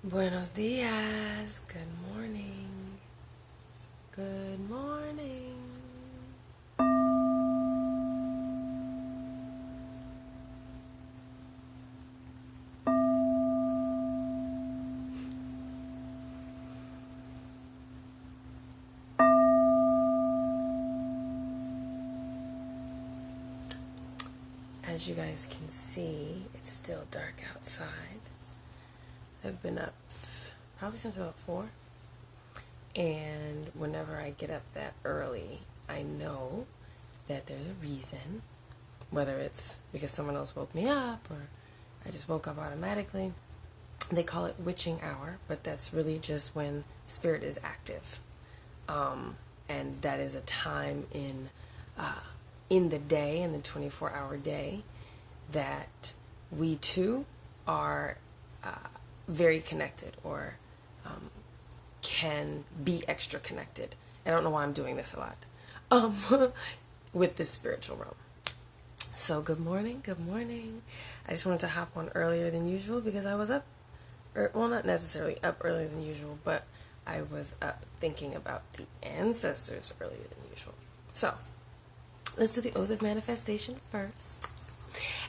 Buenos dias. Good morning. Good morning. As you guys can see, it's still dark outside. I've been up probably since about 4. And whenever I get up that early, I know that there's a reason. Whether it's because someone else woke me up or I just woke up automatically. They call it witching hour, but that's really just when spirit is active. And that is a time in the day, in the 24-hour day, that we too are very connected or can be extra connected. I don't know why I'm doing this a lot with this spiritual realm. So good morning, good morning. I just wanted to hop on earlier than usual because I was up, well, not necessarily up earlier than usual, but I was up thinking about the ancestors earlier than usual. So let's do the oath of manifestation first.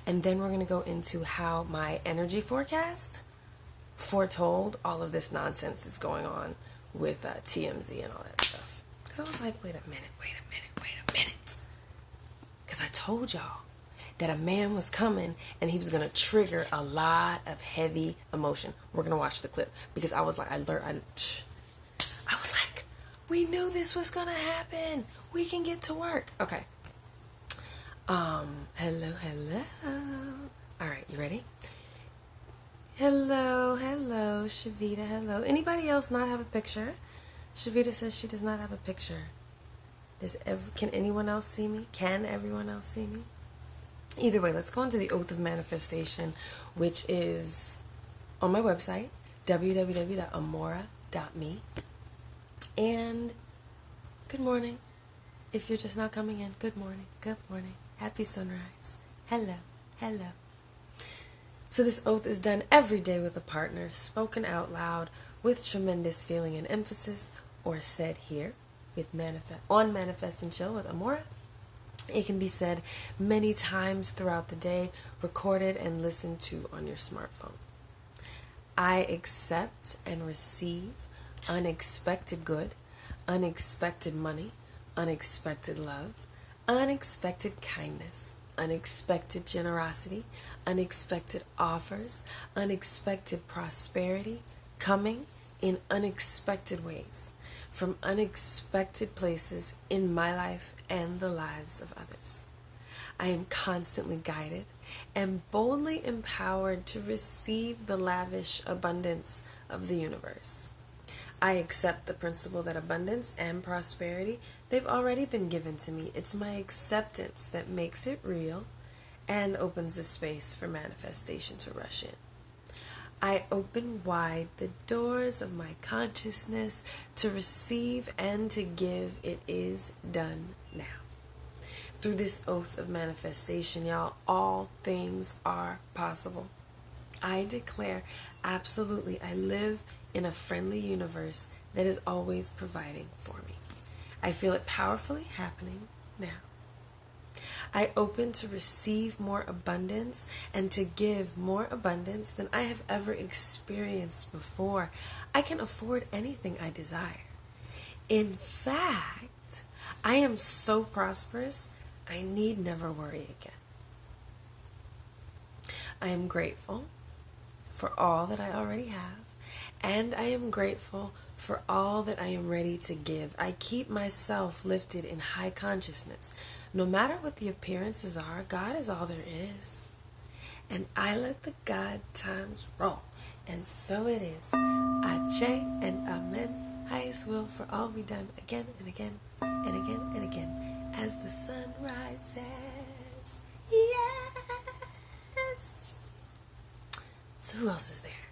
And then we're going to go into how my energy forecast foretold all of this nonsense that's going on with TMZ and all that stuff. Because I was like, wait a minute. Because I told y'all that a man was coming and he was going to trigger a lot of heavy emotion. We're going to watch the clip. Because I was like, I was like, we knew this was going to happen. We can get to work. Okay. Hello. All right, you ready? Hello, Shavita, hello. Anybody else not have a picture? Shavita says she does not have a picture. Can anyone else see me? Can everyone else see me? Either way, let's go into the oath of manifestation, which is on my website, www.amora.me. And good morning. If you're just now coming in, good morning. Happy sunrise. Hello. So this oath is done every day with a partner, spoken out loud with tremendous feeling and emphasis, or said here with Manifest and Chill with Amora. It can be said many times throughout the day, recorded and listened to on your smartphone. I accept and receive unexpected good, unexpected money, unexpected love, unexpected kindness, unexpected generosity, unexpected offers, unexpected prosperity, coming in unexpected ways, from unexpected places in my life and the lives of others. I am constantly guided and boldly empowered to receive the lavish abundance of the universe. I accept the principle that abundance and prosperity, they've already been given to me. It's my acceptance that makes it real and opens the space for manifestation to rush in. I open wide the doors of my consciousness to receive and to give. It is done now. Through this oath of manifestation, y'all, all things are possible. I declare absolutely I live in a friendly universe that is always providing for me. I feel it powerfully happening now. I open to receive more abundance and to give more abundance than I have ever experienced before. I can afford anything I desire. In fact, I am so prosperous, I need never worry again. I am grateful for all that I already have, and I am grateful for all that I am ready to give. I keep myself lifted in high consciousness. No matter what the appearances are, God is all there is. And I let the God times roll. And so it is. Ache and amen. Highest will for all be done again and again and again and again as the sun rises. Yes. So who else is there?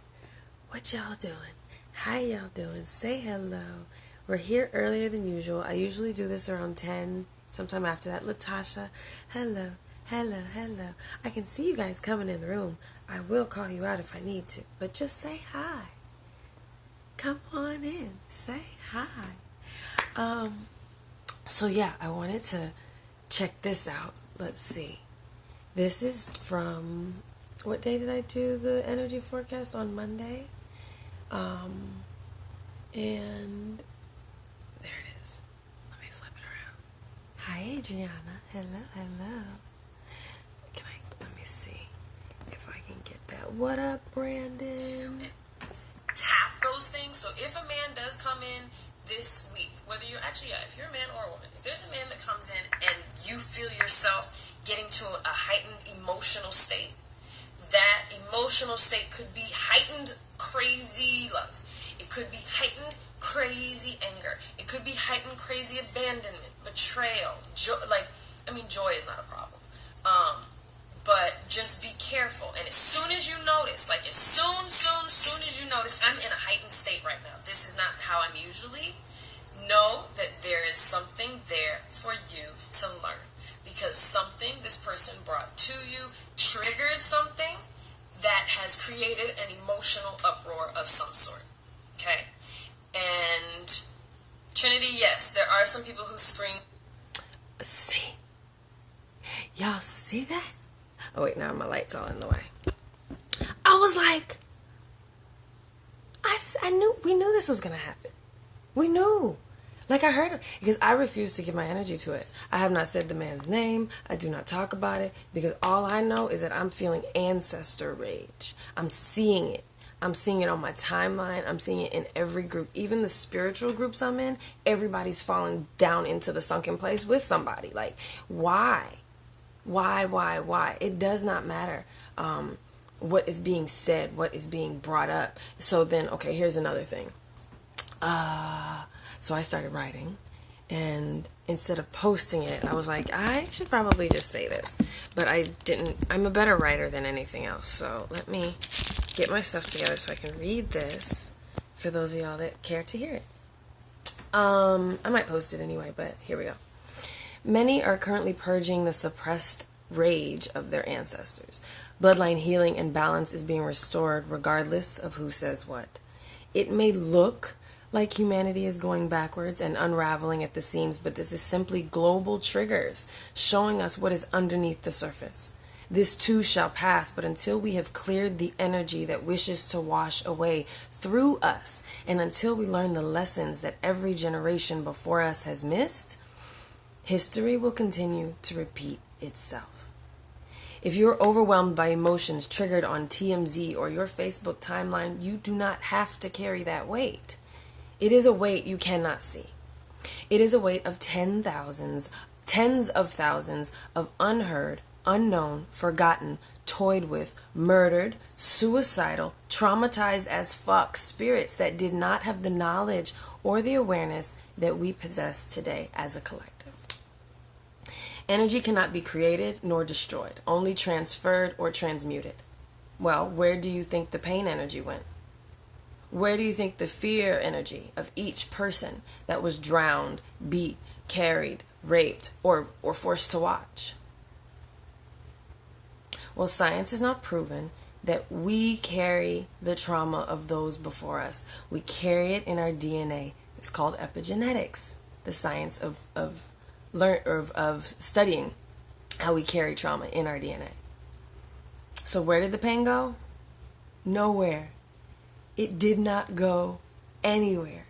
What y'all doing? How y'all doing? Say hello. We're here earlier than usual. I usually do this around 10, sometime after that. Latasha, hello. I can see you guys coming in the room. I will call you out if I need to, but just say hi. come on in, say hi. So yeah, I wanted to check this out. Let's see. This is from, what day did I do the energy forecast? On Monday. And there it is. Let me flip it around. Hi, Adriana. Hello. Let me see if I can get that. What up, Brandon? Tap those things. So if a man does come in this week, whether you're actually, if you're a man or a woman, if there's a man that comes in and you feel yourself getting to a heightened emotional state, that emotional state could be heightened crazy love. It could be heightened crazy anger. It could be heightened crazy abandonment, betrayal, joy. Joy is not a problem. But just be careful. And as soon as you notice, as soon as you notice, I'm in a heightened state right now. This is not how I'm usually. Know that there is something there for you to learn. Because something this person brought to you triggered something that has created an emotional uproar of some sort. Okay? And Trinity, yes, there are some people who scream. See? Y'all see that? Oh wait, now my light's all in the way. I was like, we knew this was gonna happen. We knew. I heard it, because I refuse to give my energy to it. I have not said the man's name. I do not talk about it, because all I know is that I'm feeling ancestor rage. I'm seeing it. I'm seeing it on my timeline. I'm seeing it in every group. Even the spiritual groups I'm in, everybody's falling down into the sunken place with somebody. Why? Why? It does not matter what is being said, what is being brought up. So then, okay, here's another thing. So I started writing, and instead of posting it, I was like, I should probably just say this. But I didn't. I'm a better writer than anything else. So let me get my stuff together so I can read this for those of y'all that care to hear it. I might post it anyway, but here we go. Many are currently purging the suppressed rage of their ancestors. Bloodline healing and balance is being restored regardless of who says what. It may look like humanity is going backwards and unraveling at the seams, but this is simply global triggers showing us what is underneath the surface. This too shall pass, but until we have cleared the energy that wishes to wash away through us, and until we learn the lessons that every generation before us has missed, history will continue to repeat itself. If you're overwhelmed by emotions triggered on TMZ or your Facebook timeline, you do not have to carry that weight. It is a weight you cannot see. It is a weight of tens of thousands of unheard, unknown, forgotten, toyed with, murdered, suicidal, traumatized as fuck spirits that did not have the knowledge or the awareness that we possess today as a collective. Energy cannot be created nor destroyed, only transferred or transmuted. Well, where do you think the pain energy went? Where do you think the fear energy of each person that was drowned, beat, carried, raped, or forced to watch? Well, science has not proven that we carry the trauma of those before us. We carry it in our DNA. It's called epigenetics, the science of studying how we carry trauma in our DNA. So where did the pain go? Nowhere. It did not go anywhere.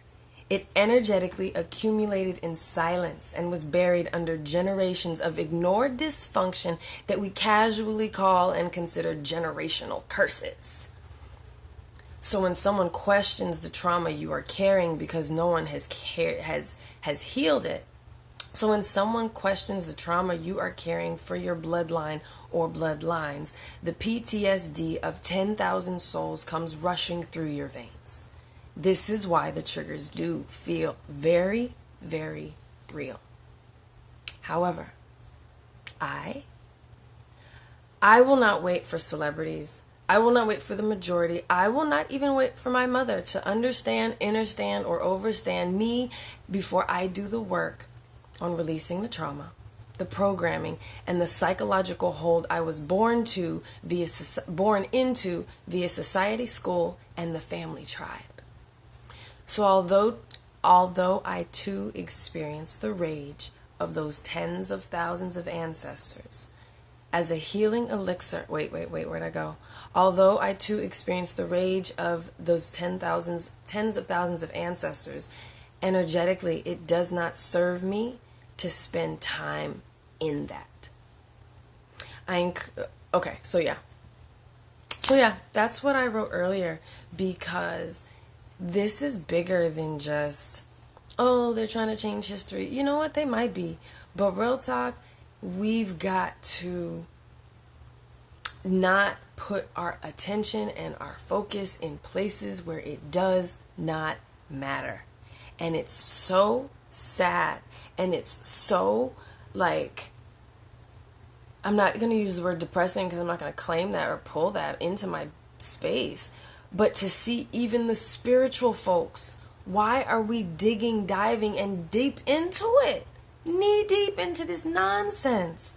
It energetically accumulated in silence and was buried under generations of ignored dysfunction that we casually call and consider generational curses. So when someone questions the trauma you are carrying because no one has healed it, so when someone questions the trauma you are carrying for your bloodline or bloodlines, the PTSD of 10,000 souls comes rushing through your veins. This is why the triggers do feel very, very real. However, I will not wait for celebrities. I will not wait for the majority. I will not even wait for my mother to understand, understand, or overstand me before I do the work on releasing the trauma, the programming, and the psychological hold I was born into via society, school, and the family tribe. So although I too experience the rage of those tens of thousands of ancestors, as a healing elixir, where'd I go? Although I too experience the rage of those tens of thousands of ancestors, energetically, it does not serve me to spend time in that. Okay, so yeah, that's what I wrote earlier, because this is bigger than just, oh, they're trying to change history. You know what? They might be. But real talk, we've got to not put our attention and our focus in places where it does not matter. And it's so sad. And it's so, like, I'm not going to use the word depressing because I'm not going to claim that or pull that into my space. But to see even the spiritual folks, why are we diving and deep into it? Knee deep into this nonsense.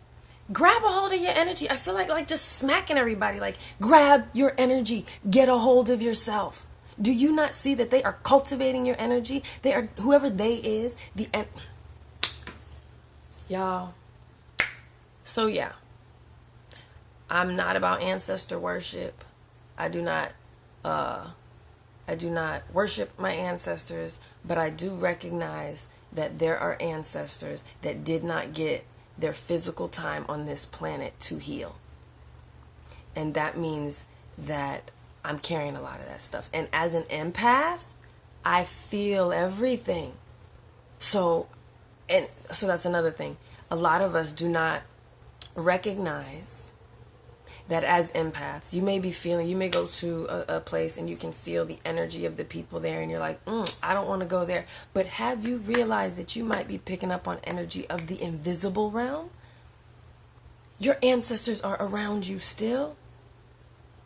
Grab a hold of your energy. I feel like just smacking everybody. Like, grab your energy. Get a hold of yourself. Do you not see that they are cultivating your energy? They are, whoever they is, y'all. So yeah, I'm not about ancestor worship. I do not worship my ancestors, but I do recognize that there are ancestors that did not get their physical time on this planet to heal. And that means that I'm carrying a lot of that stuff. And as an empath, I feel everything. So that's another thing. A lot of us do not recognize that as empaths, you may go to a place and you can feel the energy of the people there, and you're like, I don't want to go there. But have you realized that you might be picking up on energy of the invisible realm? Your ancestors are around you still.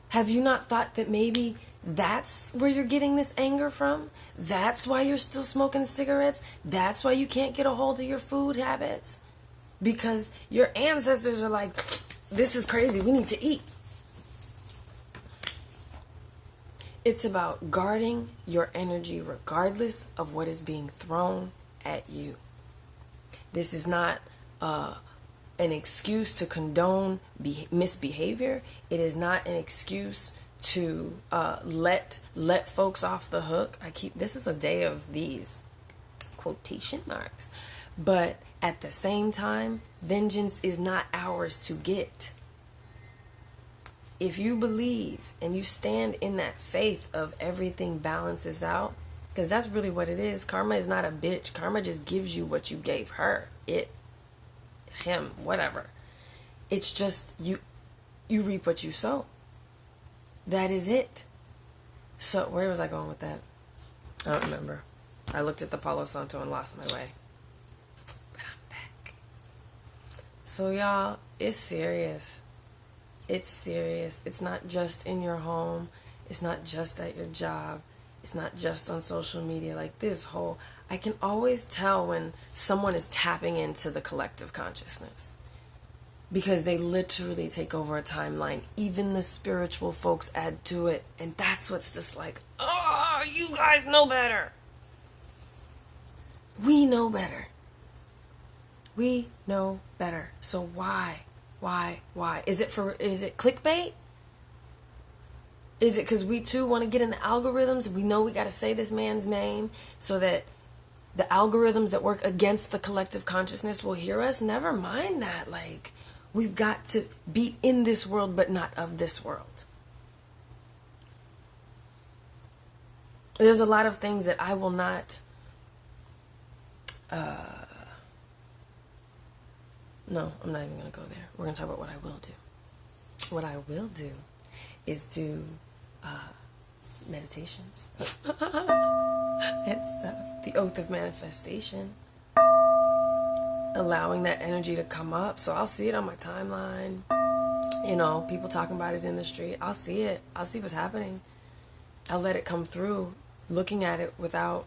Have you not thought that maybe that's where you're getting this anger from? That's why you're still smoking cigarettes? That's why you can't get a hold of your food habits? Because your ancestors are like, this is crazy, we need to eat. It's about guarding your energy regardless of what is being thrown at you. This is not an excuse to condone misbehavior. It is not an excuse to let folks off the hook. This is a day of these quotation marks. But at the same time, vengeance is not ours to get. If you believe and you stand in that faith of everything balances out, because that's really what it is. Karma is not a bitch. Karma just gives you what you gave her. Him, whatever. It's just you reap what you sow. That is it. So where was I going with that? I don't remember. I looked at the Palo Santo and lost my way. But I'm back. So y'all, it's serious. It's serious. It's not just in your home. It's not just at your job. It's not just on social media. Like I can always tell when someone is tapping into the collective consciousness, because they literally take over a timeline. Even the spiritual folks add to it. And that's what's just like, oh, you guys know better. We know better. We know better. So why? Is it clickbait? Is it because we too want to get in the algorithms? We know we got to say this man's name so that the algorithms that work against the collective consciousness will hear us? Never mind that. Like, we've got to be in this world, but not of this world. There's a lot of things that I will not... No, I'm not even going to go there. We're going to talk about what I will do. What I will do is do meditations and stuff. The oath of manifestation. Allowing that energy to come up. So I'll see it on my timeline. You know, people talking about it in the street. I'll see it. I'll see what's happening. I'll let it come through. Looking at it without...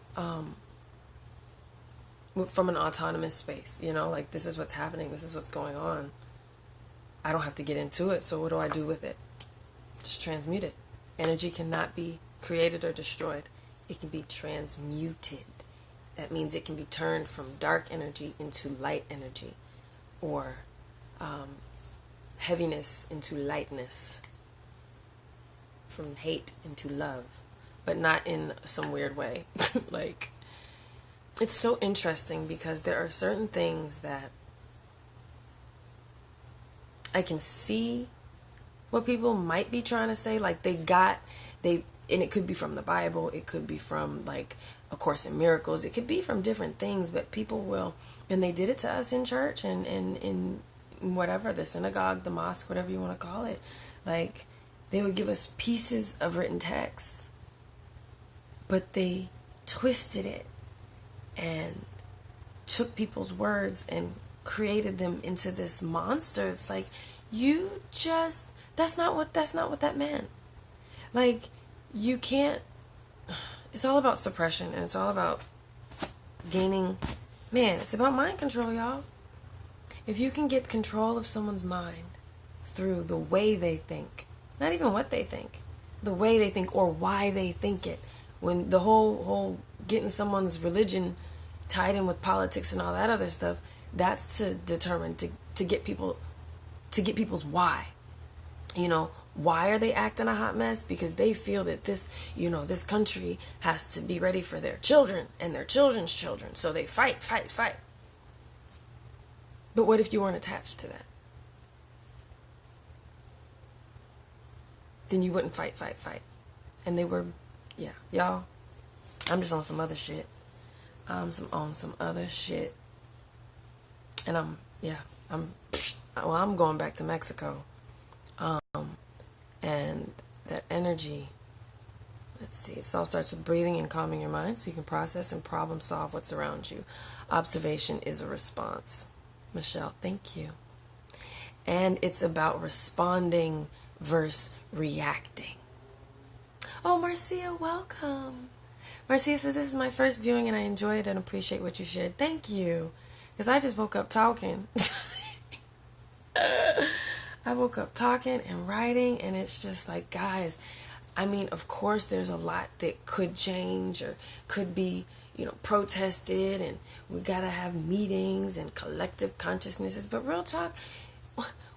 from an autonomous space, you know, like, this is what's happening, this is what's going on. I don't have to get into it, so what do I do with it? Just transmute it. Energy cannot be created or destroyed. It can be transmuted. That means it can be turned from dark energy into light energy, or heaviness into lightness, from hate into love, but not in some weird way. Like, it's so interesting because there are certain things that I can see what people might be trying to say. Like, and it could be from the Bible, it could be from like A Course in Miracles, it could be from different things, but people will, and they did it to us in church and in whatever, the synagogue, the mosque, whatever you want to call it. Like, they would give us pieces of written text, but they twisted it and took people's words and created them into this monster. It's like, that's not what that meant. Like, you can't, it's all about suppression, and it's all about gaining, it's about mind control, y'all. If you can get control of someone's mind through the way they think, not even what they think, the way they think or why they think it, when the whole getting someone's religion tied in with politics and all that other stuff, that's to determine, to get people's why. Why are they acting a hot mess? Because they feel that this country has to be ready for their children and their children's children. So they fight. But what if you weren't attached to that? Then you wouldn't fight. And they were, y'all, I'm just on some other shit. On some other shit. And I'm going back to Mexico. And that energy, let's see, it all starts with breathing and calming your mind so you can process and problem solve what's around you. Observation is a response. Michelle, thank you. And it's about responding versus reacting. Oh, Marcia, welcome. Marcia says, this is my first viewing and I enjoyed and appreciate what you shared. Thank you. Because I just woke up talking. I woke up talking and writing, and it's just like, guys, of course there's a lot that could change or could be, protested, and we gotta have meetings and collective consciousnesses, but real talk,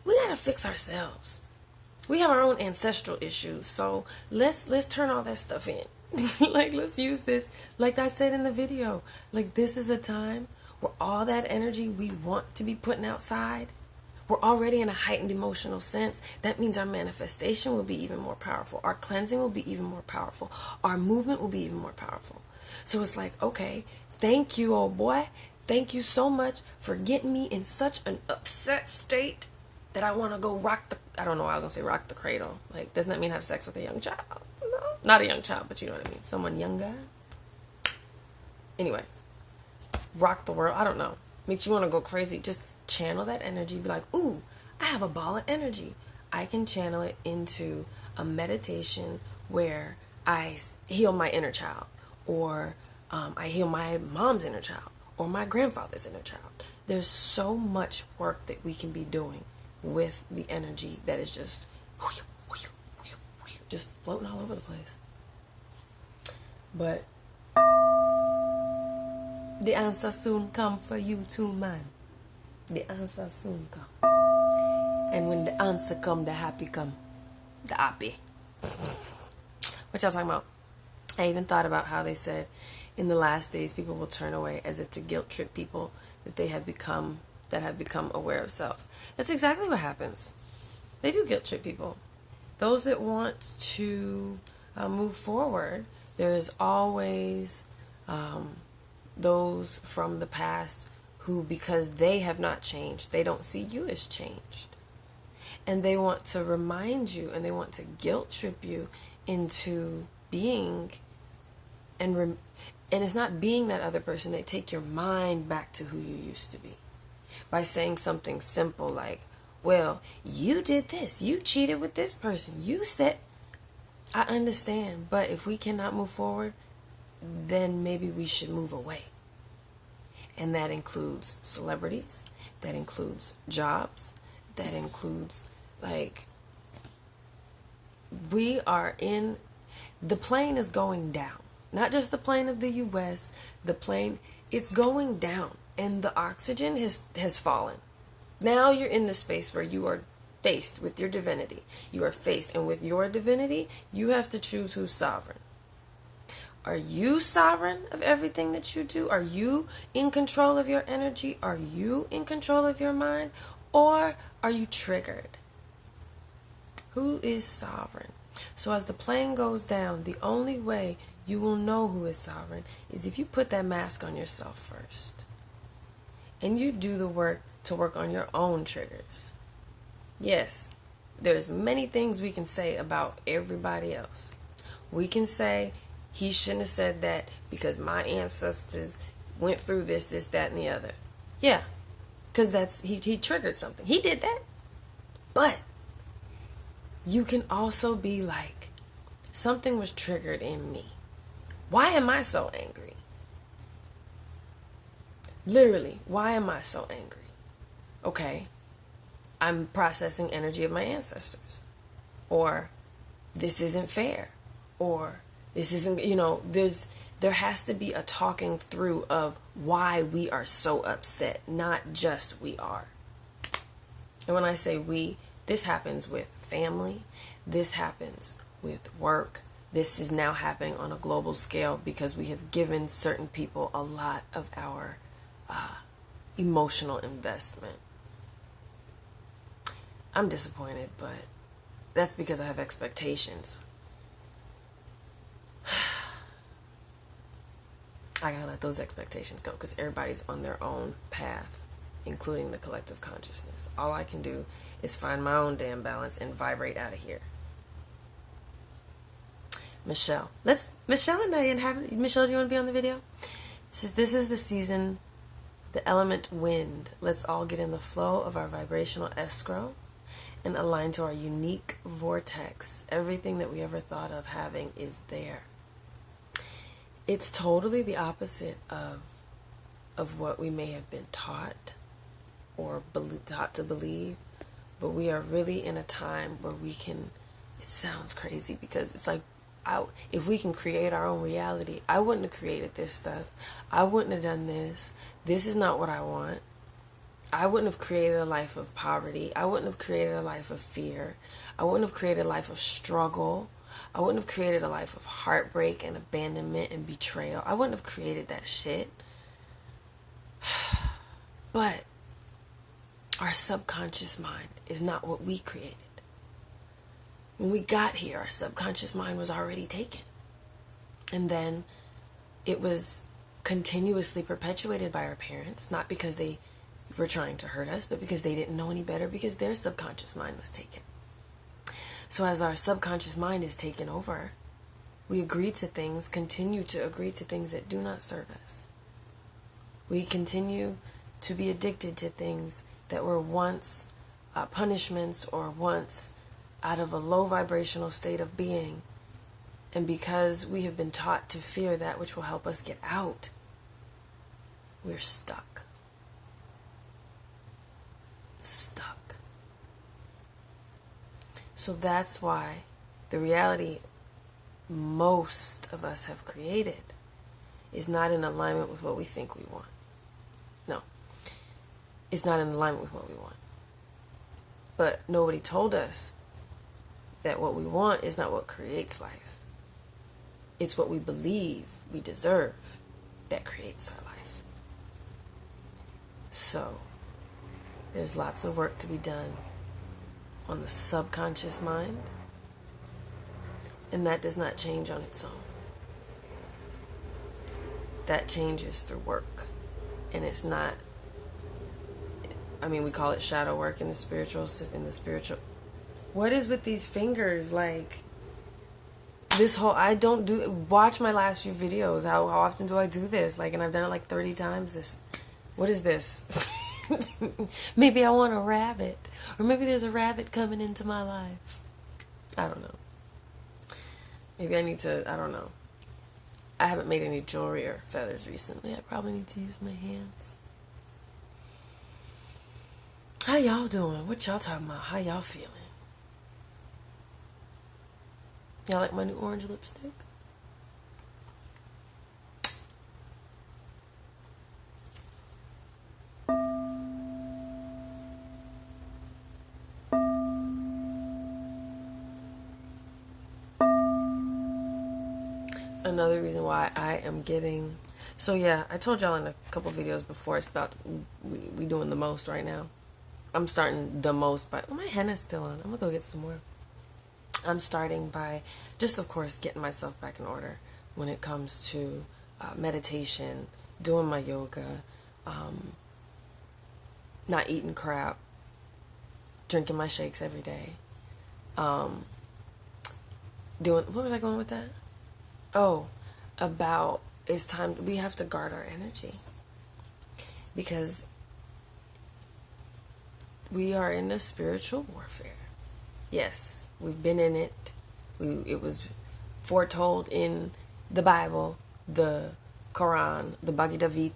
we gotta fix ourselves. We have our own ancestral issues, so let's turn all that stuff in. Like, let's use this, like I said in the video, like, this is a time where all that energy we want to be putting outside, we're already in a heightened emotional sense. That means our manifestation will be even more powerful. Our cleansing will be even more powerful. Our movement will be even more powerful. So it's like, okay, thank you, old boy. Thank you so much for getting me in such an upset state that I want to go I don't know why I was going to say rock the cradle. Like, doesn't that mean have sex with a young child? No, not a young child, but you know what I mean. Someone younger. Anyway, rock the world. I don't know. Makes you want to go crazy. Just channel that energy. Be like, ooh, I have a ball of energy. I can channel it into a meditation where I heal my inner child, or I heal my mom's inner child, or my grandfather's inner child. There's so much work that we can be doing with the energy that is just floating all over the place. But the answer soon come for you too, man. The answer soon come. And when the answer come, the happy come. The happy. What y'all talking about? I even thought about how they said in the last days people will turn away, as if to guilt trip people that have become aware of self. That's exactly what happens. They do guilt trip people. Those that want to move forward, there is always those from the past who, because they have not changed, they don't see you as changed. And they want to remind you, and they want to guilt trip you into being, and it's not being that other person. They take your mind back to who you used to be by saying something simple like, well, you did this, you cheated with this person, you said, I understand, but if we cannot move forward, then maybe we should move away. And that includes celebrities, that includes jobs, that includes, like, the plane is going down. Not just the plane of the US, the plane, it's going down. And the oxygen has fallen. Now you're in the space where you are faced with your divinity. You are faced, and with your divinity, you have to choose who's sovereign. Are you sovereign of everything that you do? Are you in control of your energy? Are you in control of your mind? Or are you triggered? Who is sovereign? So as the plane goes down, the only way you will know who is sovereign is if you put that mask on yourself first. And you do the work to work on your own triggers. Yes, there's many things we can say about everybody else. We can say, he shouldn't have said that because my ancestors went through this, that, and the other. Yeah, because he triggered something. He did that. But you can also be like, something was triggered in me. Why am I so angry? Literally, why am I so angry? Okay, I'm processing energy of my ancestors. Or, this isn't fair. Or, this isn't, there has to be a talking through of why we are so upset, not just we are. And when I say we, this happens with family, this happens with work, this is now happening on a global scale because we have given certain people a lot of our emotional investment. I'm disappointed, but that's because I have expectations. I gotta let those expectations go because everybody's on their own path, including the collective consciousness. All I can do is find my own damn balance and vibrate out of here. Michelle and I Michelle, do you want to be on the video? This is the season, the element wind. Let's all get in the flow of our vibrational escrow and align to our unique vortex. Everything that we ever thought of having is there. It's totally the opposite of what we may have been taught or taught to believe, but we are really in a time where we can, it sounds crazy because it's like, if we can create our own reality, I wouldn't have created this stuff. I wouldn't have done this. This is not what I want. I wouldn't have created a life of poverty. I wouldn't have created a life of fear. I wouldn't have created a life of struggle. I wouldn't have created a life of heartbreak and abandonment and betrayal. I wouldn't have created that shit. But our subconscious mind is not what we created. When we got here, our subconscious mind was already taken. And then it was continuously perpetuated by our parents, not because they were trying to hurt us, but because they didn't know any better, because their subconscious mind was taken. So as our subconscious mind is taken over, we agree to things, continue to agree to things that do not serve us. We continue to be addicted to things that were once punishments or once out of a low vibrational state of being. And because we have been taught to fear that which will help us get out, we're stuck. Stuck. So that's why the reality most of us have created is not in alignment with what we think we want. No. It's not in alignment with what we want. But nobody told us that what we want is not what creates life. It's what we believe we deserve that creates our life. So, there's lots of work to be done on the subconscious mind, and that does not change on its own. That changes through work, and it's not, we call it shadow work in the spiritual. What is with these fingers? Like, this whole, watch my last few videos. How often do I do this? And I've done it 30 times. What is this? Maybe I want a rabbit. Or maybe there's a rabbit coming into my life. I don't know. Maybe I need to, I don't know. I haven't made any jewelry or feathers recently. I probably need to use my hands. How y'all doing? What y'all talking about? How y'all feeling? Y'all like my new orange lipstick? another reason why I am getting. So yeah, I told y'all in a couple videos before, it's about we doing the most right now. I'm starting the most by, my henna's still on. I'm gonna go get some more. I'm starting by just, of course, getting myself back in order when it comes to meditation, doing my yoga, not eating crap, drinking my shakes every day, doing, what was I going with that? Oh, about, it's time, we have to guard our energy, because we are in a spiritual warfare. Yes, we've been in it. It was foretold in the Bible, the Quran, the Bhagavad.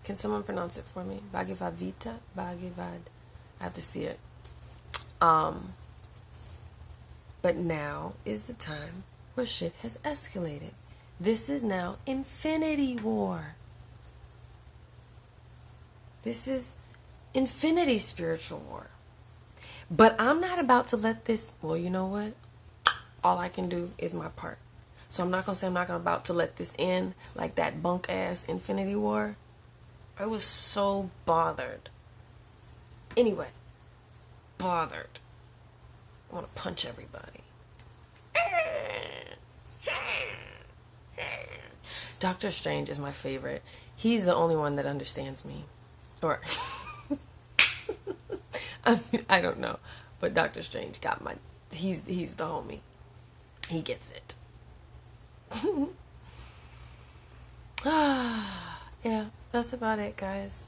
Can someone pronounce it for me? Bhagavad Gita? Bhagavad. I have to see it. But now is the time where shit has escalated. This is now Infinity War. This is Infinity Spiritual War. But I'm not about to let this, well, you know what? All I can do is my part. So I'm not going to say I'm not about to let this end like that bunk ass Infinity War. I was so bothered. Anyway, bothered. I want to punch everybody. Doctor Strange is my favorite. He's the only one that understands me. Or, I mean, I don't know. But Doctor Strange got my, he's the homie. He gets it. Yeah, that's about it, guys.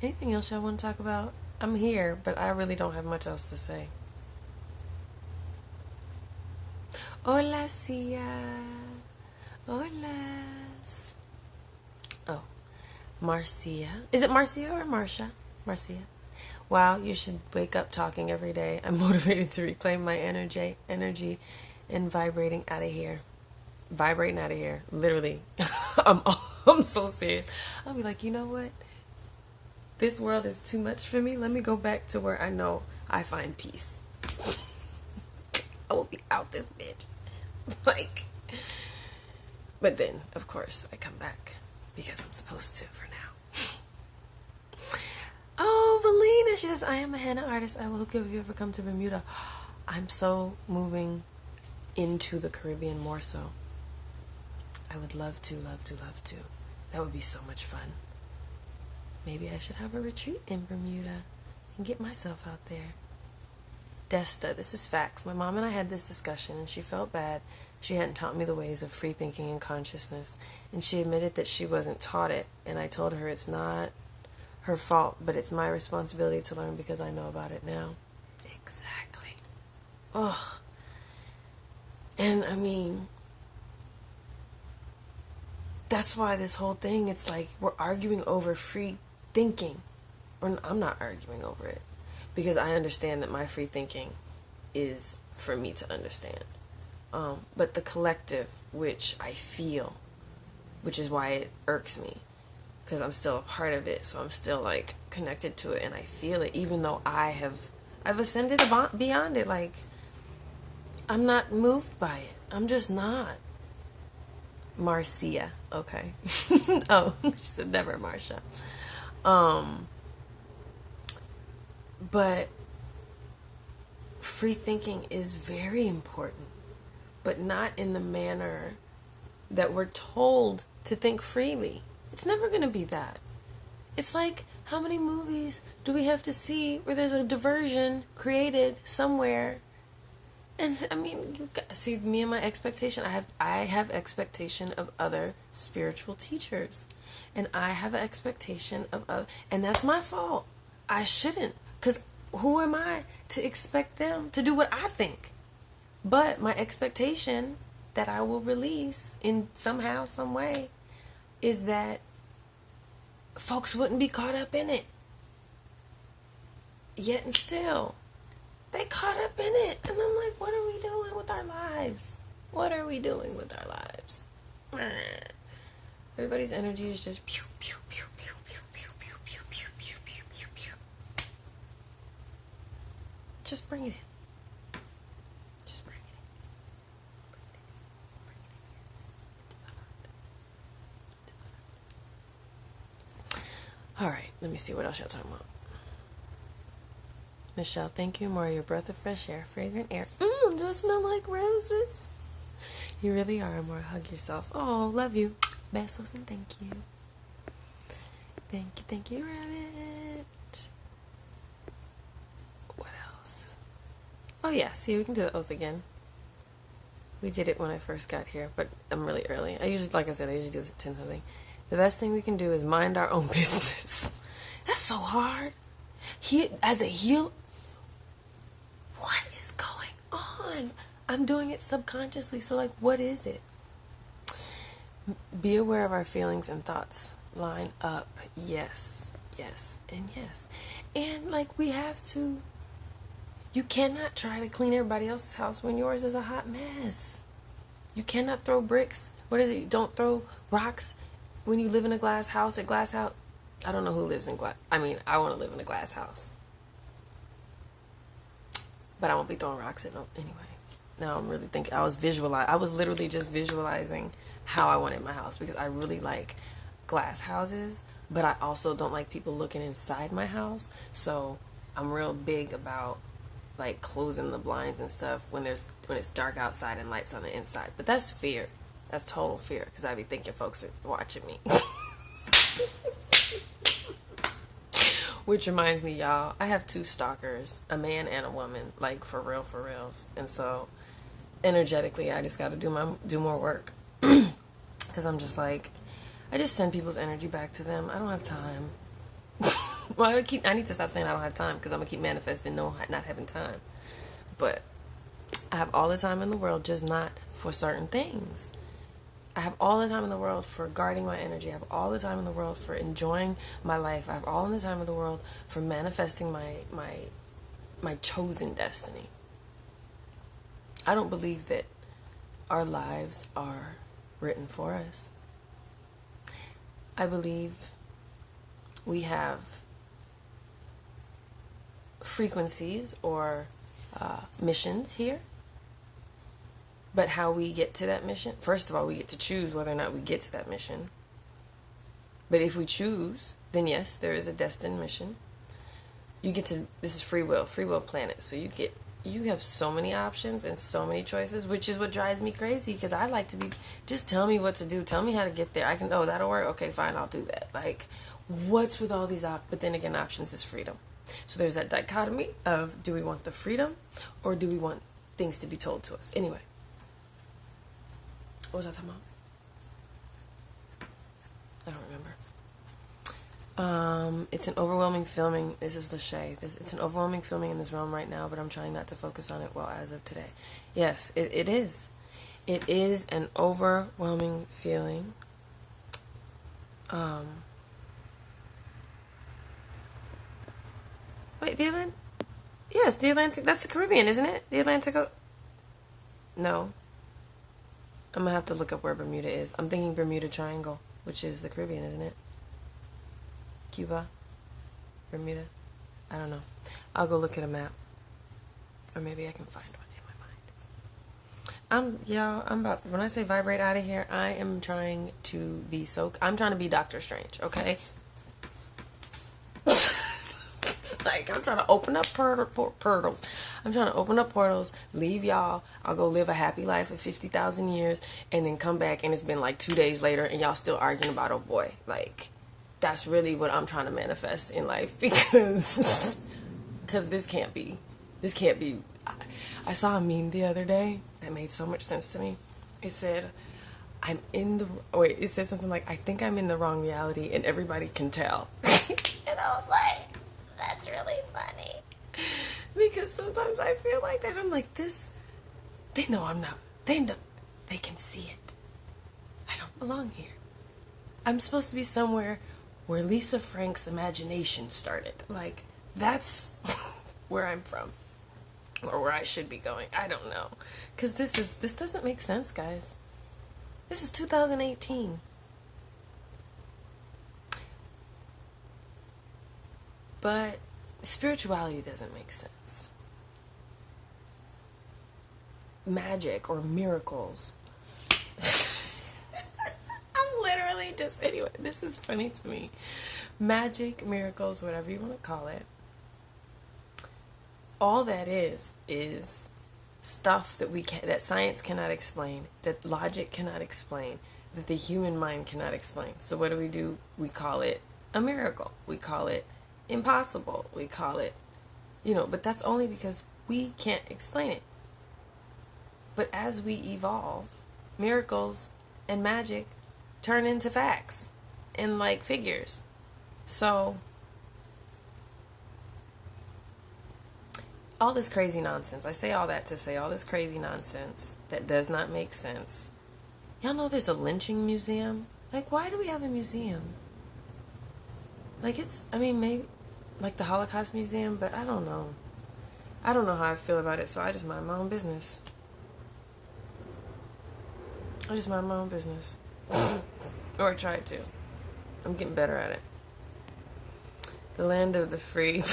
Anything else y'all want to talk about? I'm here, but I really don't have much else to say. Hola, Sia. Hola. Oh, Marcia. Is it Marcia or Marcia? Marcia. Wow, you should wake up talking every day. I'm motivated to reclaim my energy and vibrating out of here. Vibrating out of here. Literally. I'm so serious. I'll be like, you know what? This world is too much for me. Let me go back to where I know I find peace. I will be out this bitch. Like, but then, of course, I come back because I'm supposed to for now. Oh, Valina, she says, I am a henna artist. I will hook you if you ever come to Bermuda. I'm so moving into the Caribbean more so. I would love to. That would be so much fun. Maybe I should have a retreat in Bermuda and get myself out there. Desta, this is facts. My mom and I had this discussion and she felt bad. She hadn't taught me the ways of free thinking and consciousness. And she admitted that she wasn't taught it. And I told her it's not her fault, but it's my responsibility to learn because I know about it now. Exactly. Ugh. And I mean, that's why this whole thing, it's like we're arguing over free thinking. Or I'm not arguing over it. Because I understand that my free thinking is for me to understand. But the collective, which I feel, which is why it irks me. Because I'm still a part of it. So I'm still like connected to it and I feel it. Even though I've ascended beyond it. Like, I'm not moved by it. I'm just not. Marcia. Okay. Oh, she said never Marcia. But free thinking is very important, but not in the manner that we're told to think freely. It's never going to be that. It's like, how many movies do we have to see where there's a diversion created somewhere? And I mean, you see, me and my expectation, I have expectation of other spiritual teachers. And I have an expectation of other, and that's my fault. I shouldn't. Because who am I to expect them to do what I think? But my expectation that I will release in somehow, some way, is that folks wouldn't be caught up in it. Yet and still, they caught up in it. And I'm like, what are we doing with our lives? What are we doing with our lives? Everybody's energy is just pew, pew, pew, pew, pew, pew, pew, pew, pew, pew, pew, pew, pew. Just bring it in. Just bring it in. All right, let me see what else y'all talking about. Michelle, thank you, Amora. Your breath of fresh air, fragrant air. Do I smell like roses? You really are, Amora. Hug yourself. Oh, love you. Besos and thank you. Thank you, Rabbit. What else? Oh yeah, see, we can do the oath again. We did it when I first got here, but I'm really early. I usually do this at 10 something. The best thing we can do is mind our own business. That's so hard. As a healer, what is going on? I'm doing it subconsciously, so like, what is it? Be aware of our feelings and thoughts. Line up. Yes, and yes. And like, we have to, you cannot try to clean everybody else's house when yours is a hot mess. You cannot throw bricks. What is it? You don't throw rocks when you live in a glass house. I don't know who lives in glass. I mean, I want to live in a glass house. But I won't be throwing rocks at no. Anyway. Now I'm really thinking. I was literally just visualizing how I wanted my house, because I really like glass houses, but I also don't like people looking inside my house. So I'm real big about like closing the blinds and stuff when it's dark outside and lights on the inside. But that's fear. That's total fear, because I be thinking folks are watching me. Which reminds me, y'all, I have 2 stalkers, a man and a woman, like for reals. And so energetically, I just got to do more work, because I'm just like, I just send people's energy back to them. I don't have time. Well, I need to stop saying I don't have time, because I'm gonna keep manifesting not having time. But I have all the time in the world, just not for certain things. I have all the time in the world for guarding my energy. I have all the time in the world for enjoying my life. I have all the time in the world for manifesting my chosen destiny. I don't believe that our lives are written for us. I believe we have frequencies or missions here. But how we get to that mission, first of all, we get to choose whether or not we get to that mission. But if we choose, then yes, there is a destined mission. This is free will planet. So you have so many options and so many choices, which is what drives me crazy, because I like to just tell me what to do. Tell me how to get there. That'll work. Okay, fine, I'll do that. Like, what's with all these but then again, options is freedom. So there's that dichotomy of, do we want the freedom or do we want things to be told to us? Anyway. What was I talking about? I don't remember. It's an overwhelming filming. This is Lachey. It's an overwhelming filming in this realm right now, but I'm trying not to focus on it as of today. Yes, it is. It is an overwhelming feeling. Wait, the Atlantic? Yes, the Atlantic. That's the Caribbean, isn't it? The Atlantic. No. I'm going to have to look up where Bermuda is. I'm thinking Bermuda Triangle, which is the Caribbean, isn't it? Cuba? Bermuda? I don't know. I'll go look at a map. Or maybe I can find one in my mind. When I say vibrate out of here, I am trying to be I'm trying to be Doctor Strange, okay? Like, I'm trying to open up portals. I'm trying to open up portals, leave y'all. I'll go live a happy life of 50,000 years, and then come back, and it's been like 2 days later, and y'all still arguing about, oh boy. Like, that's really what I'm trying to manifest in life, because this can't be. I saw a meme the other day that made so much sense to me. It said, it said something like, I think I'm in the wrong reality, and everybody can tell. And I was like, that's really funny. Because sometimes I feel like that. I'm like, they know I'm not. They know. They can see it. I don't belong here. I'm supposed to be somewhere where Lisa Frank's imagination started. Like, that's where I'm from. Or where I should be going. I don't know. Because this doesn't make sense, guys. This is 2018. But spirituality doesn't make sense. magic or miracles. I'm literally just, anyway, this is funny to me. Magic, miracles, whatever you want to call it. All that is stuff that that science cannot explain, that logic cannot explain, that the human mind cannot explain. So what do? We call it a miracle. We call it impossible. We call it, but that's only because we can't explain it. But as we evolve, miracles and magic turn into facts and like figures. So all this crazy nonsense. I say all that to say all this crazy nonsense that does not make sense. Y'all know there's a lynching museum? Like, why do we have a museum? Like, maybe like the Holocaust Museum, but I don't know. I don't know how I feel about it, so I just mind my own business. I just mind my own business. Or I tried to. I'm getting better at it. The land of the free.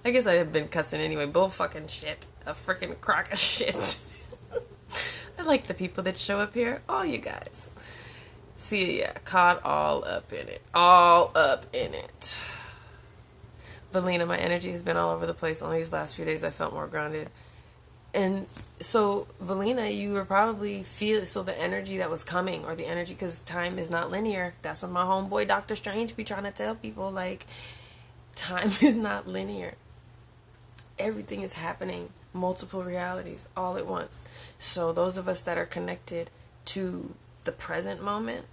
I guess I have been cussing anyway. Bull fucking shit. A freaking crock of shit. I like the people that show up here. All you guys. See, yeah, caught all up in it. All up in it. Valina, my energy has been all over the place. Only these last few days I felt more grounded. And so, Valina, you were probably the energy that was coming, or the energy, because time is not linear. That's what my homeboy Dr. Strange be trying to tell people, like, time is not linear. Everything is happening, multiple realities, all at once. So those of us that are connected to the present moment,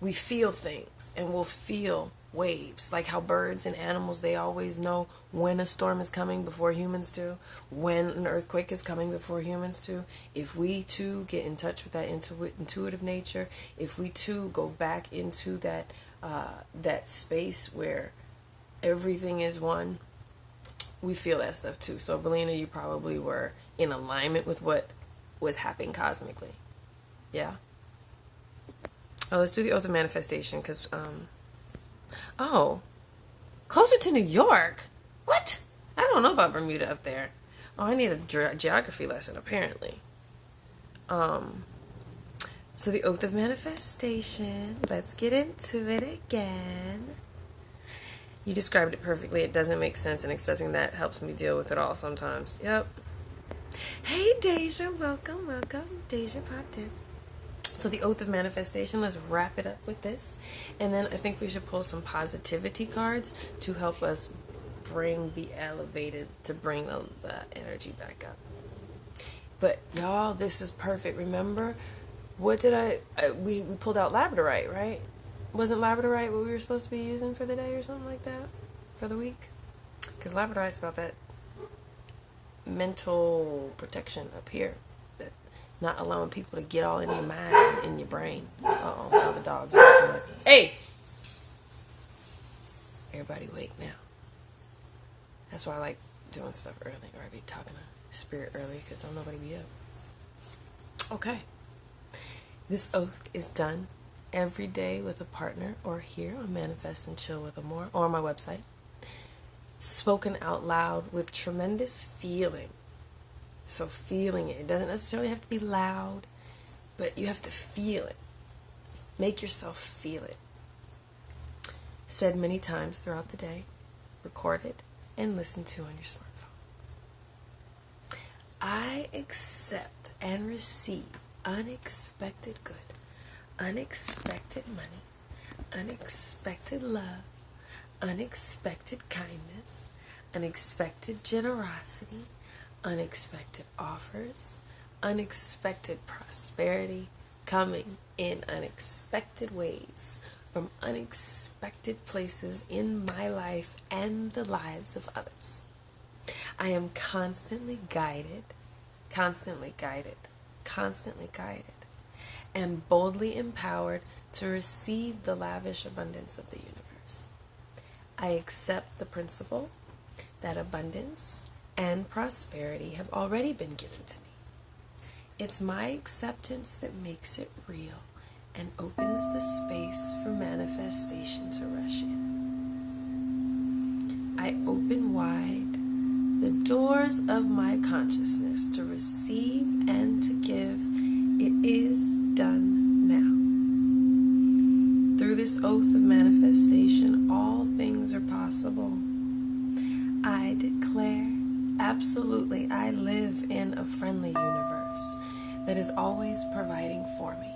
we feel things, and we'll feel waves, like how birds and animals, they always know when a storm is coming before humans do, when an earthquake is coming before humans do. If we too get in touch with that intuitive nature, if we too go back into that space where everything is one, we feel that stuff too. So Valina, you probably were in alignment with what was happening cosmically. Yeah. Oh, let's do the oath of manifestation, because closer to New York? What? I don't know about Bermuda up there. Oh, I need a geography lesson, apparently. So the oath of manifestation. Let's get into it again. You described it perfectly. It doesn't make sense, and accepting that helps me deal with it all sometimes. Yep. Hey, Deja. Welcome. Deja popped in. So the oath of manifestation, let's wrap it up with this. And then I think we should pull some positivity cards to help us bring the energy back up. But y'all, this is perfect. Remember, what did we pulled out labradorite, right? Wasn't labradorite what we were supposed to be using for the day or something like that? For the week? Because labradorite's about that mental protection up here. Not allowing people to get all in your mind and in your brain. Uh-oh, now the dog's barking. Hey! Everybody wake now. That's why I like doing stuff early, or I be talking to spirit early, because don't nobody be up. Okay. This oath is done every day with a partner, or here on Manifest and Chill with Amore, or on my website. Spoken out loud with tremendous feeling. So feeling it. It doesn't necessarily have to be loud, but you have to feel it. Make yourself feel it. Said many times throughout the day, recorded, and listened to on your smartphone. I accept and receive unexpected good, unexpected money, unexpected love, unexpected kindness, unexpected generosity, unexpected offers, unexpected prosperity coming in unexpected ways from unexpected places in my life and the lives of others. I am constantly guided, and boldly empowered to receive the lavish abundance of the universe. I accept the principle that abundance and prosperity have already been given to me. It's my acceptance that makes it real and opens the space for manifestation to rush in. I open wide the doors of my consciousness to receive and to give. It is done now. Through this oath of manifestation, all things are possible. I declare, absolutely, I live in a friendly universe that is always providing for me.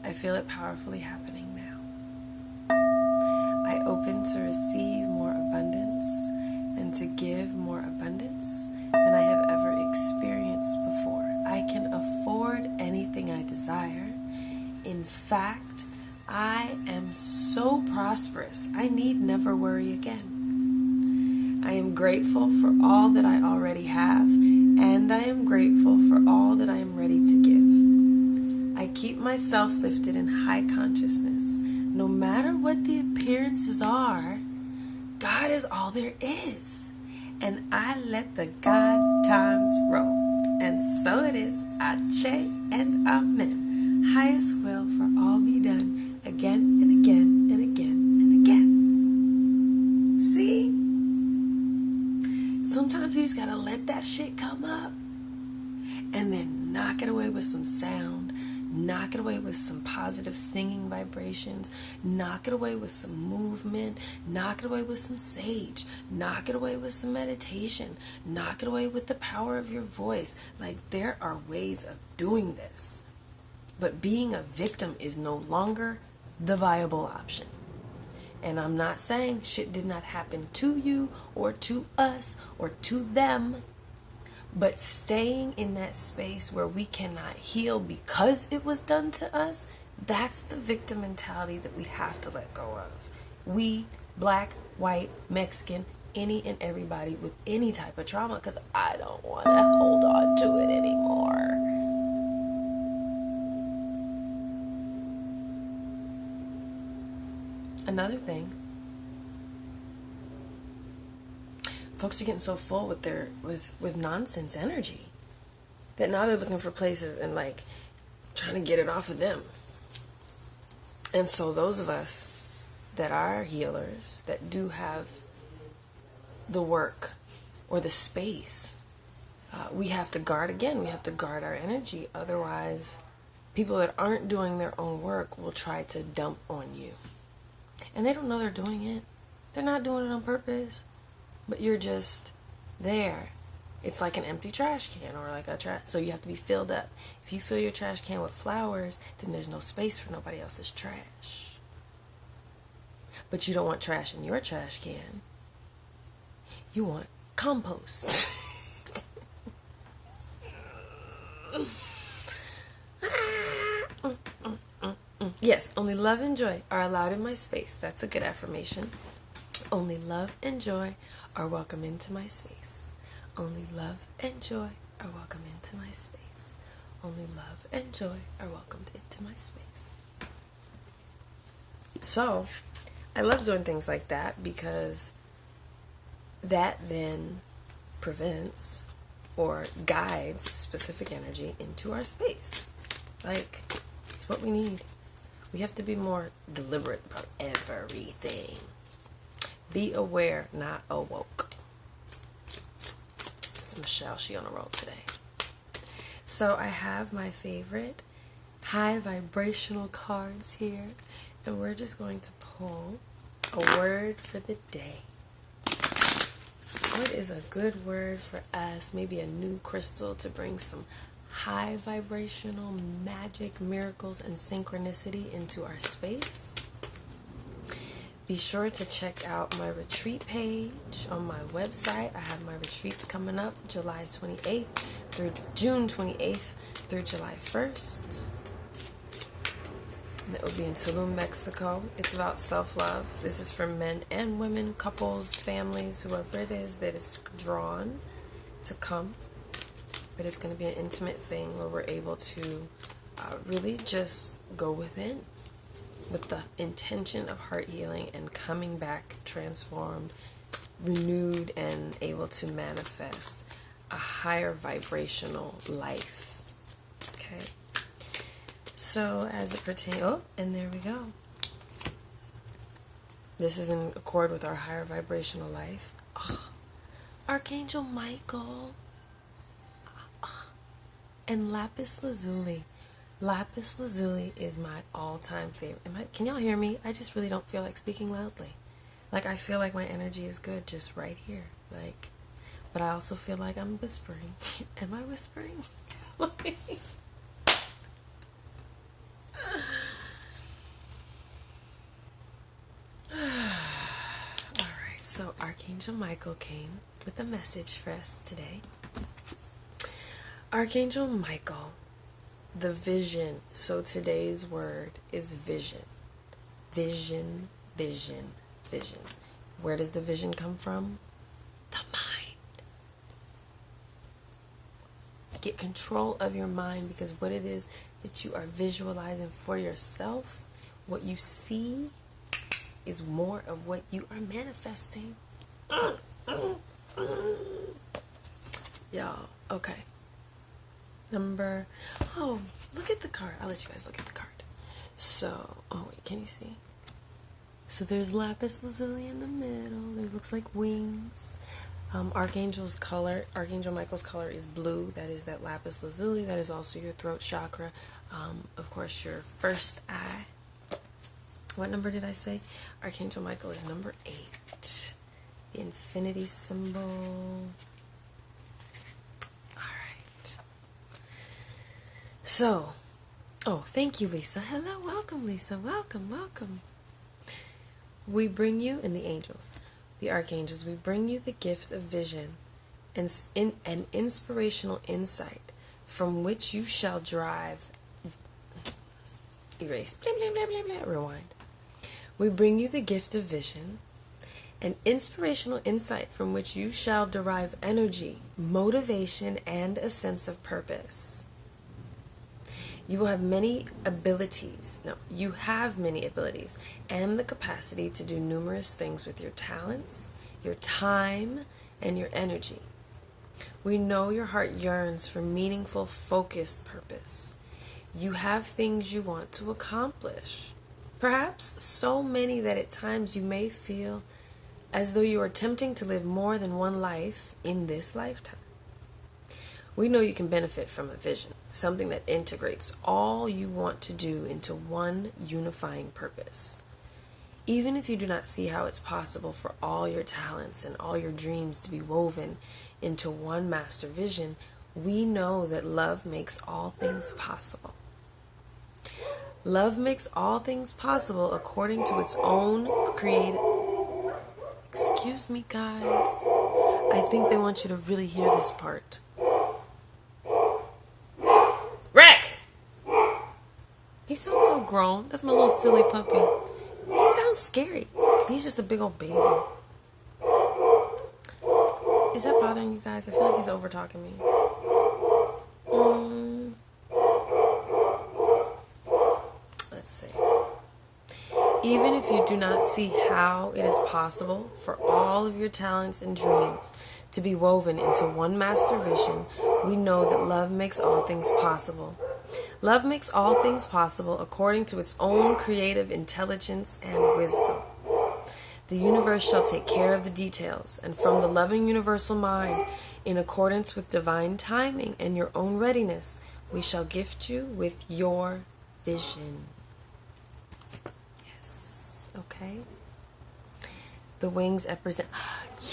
I feel it powerfully happening now. I open to receive more abundance and to give more abundance than I have ever experienced before. I can afford anything I desire. In fact, I am so prosperous, I need never worry again. I am grateful for all that I already have, and I am grateful for all that I am ready to give. I keep myself lifted in high consciousness. No matter what the appearances are, God is all there is. And I let the God times roll. And so it is. Ache and Amen. Highest will for all be done again and again and again and again. See? Sometimes you just gotta let that shit come up and then knock it away with some sound, knock it away with some positive singing vibrations, knock it away with some movement, knock it away with some sage, knock it away with some meditation, knock it away with the power of your voice. Like, there are ways of doing this. But being a victim is no longer the viable option. And I'm not saying shit did not happen to you or to us or to them, but staying in that space where we cannot heal because it was done to us, that's the victim mentality that we have to let go of. We, black, white, Mexican, any and everybody with any type of trauma, because I don't want to hold on to it anymore. Another thing, folks are getting so full with their with nonsense energy that now they're looking for places and like trying to get it off of them. And so those of us that are healers, that do have the work or the space, we have to guard again. We have to guard our energy. Otherwise, people that aren't doing their own work will try to dump on you. And they don't know they're doing it. They're not doing it on purpose. But you're just there. It's like an empty trash can or like a trash. So you have to be filled up. If you fill your trash can with flowers, then there's no space for nobody else's trash. But you don't want trash in your trash can. You want compost. Yes, only love and joy are allowed in my space. That's a good affirmation. Only love and joy are welcome into my space. Only love and joy are welcome into my space. Only love and joy are welcomed into my space. So, I love doing things like that because that then prevents or guides specific energy into our space. Like, it's what we need. We have to be more deliberate about everything. Be aware, not awoke. It's Michelle. She on a roll today. So I have my favorite high vibrational cards here. And we're just going to pull a word for the day. What is a good word for us? Maybe a new crystal to bring some high vibrational magic, miracles, and synchronicity into our space. Be sure to check out my retreat page on my website. I have my retreats coming up July 28th through June 28th through July 1st. And it will be in Tulum, Mexico. It's about self-love. This is for men and women, couples, families, whoever it is that is drawn to come. But it's going to be an intimate thing where we're able to really just go within with the intention of heart healing and coming back transformed, renewed, and able to manifest a higher vibrational life. Okay? So as it pertains, oh, and there we go. This is in accord with our higher vibrational life. Oh, our Archangel Michael and lapis lazuli. Lapis lazuli is my all-time favorite. Can y'all hear me? I just really don't feel like speaking loudly. Like, I feel like my energy is good just right here. Like, but I also feel like I'm whispering. Am I whispering? Alright, so Archangel Michael came with a message for us today. Archangel Michael, the vision. So today's word is vision. Vision, vision, vision. Where does the vision come from? The mind. Get control of your mind, because what it is that you are visualizing for yourself, what you see, is more of what you are manifesting. Y'all, okay. Look at the card. I'll let you guys look at the card. So, wait, can you see? So there's lapis lazuli in the middle. There looks like wings. Archangel Michael's color is blue. That is that lapis lazuli. That is also your throat chakra. Of course, your first eye. What number did I say? Archangel Michael is number 8. The infinity symbol. Alright. So, thank you, Lisa. Hello, welcome, Lisa. Welcome, welcome. We bring you, and the angels, the archangels, we bring you the gift of vision and an inspirational insight from which you shall derive. Erase. Blah, blah, blah, blah, blah. Rewind. We bring you the gift of vision, an inspirational insight from which you shall derive energy, motivation, and a sense of purpose. You will have many abilities. No, you have many abilities and the capacity to do numerous things with your talents, your time, and your energy. We know your heart yearns for meaningful, focused purpose. You have things you want to accomplish. Perhaps so many that at times you may feel as though you are attempting to live more than one life in this lifetime. We know you can benefit from a vision, something that integrates all you want to do into one unifying purpose. Even if you do not see how it's possible for all your talents and all your dreams to be woven into one master vision, we know that love makes all things possible. Love makes all things possible according to its own creative... Excuse me, guys. I think they want you to really hear this part. Rex! He sounds so grown. That's my little silly puppy. He sounds scary. He's just a big old baby. Is that bothering you guys? I feel like he's over talking me. Let's see. Even if you do not see how it is possible for all of your talents and dreams to be woven into one master vision, we know that love makes all things possible. Love makes all things possible according to its own creative intelligence and wisdom. The universe shall take care of the details, and from the loving universal mind, in accordance with divine timing and your own readiness, we shall gift you with your vision. Yes, okay? The wings represent...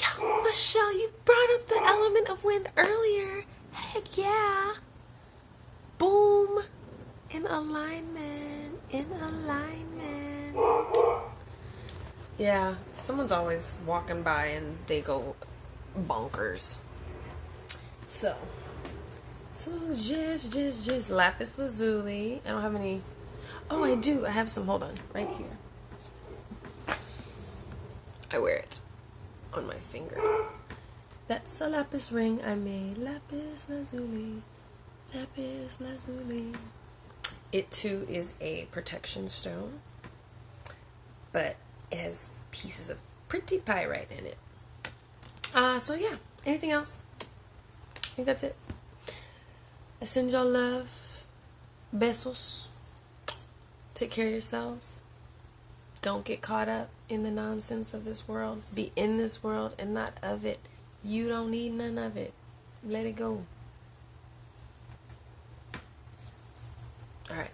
Yeah, Michelle, you brought up the element of wind earlier. Heck yeah. Boom. In alignment. In alignment. Yeah, someone's always walking by and they go bonkers. So just lapis lazuli. I don't have any... Oh, I do. I have some. Hold on. Right here. I wear it on my finger. That's a lapis ring I made. Lapis lazuli. Lapis lazuli. It too is a protection stone, but it has pieces of pretty pyrite in it. So yeah. Anything else? I think that's it. I send y'all love. Besos. Take care of yourselves. Don't get caught up in the nonsense of this world. Be in this world and not of it. You don't need none of it. Let it go. All right.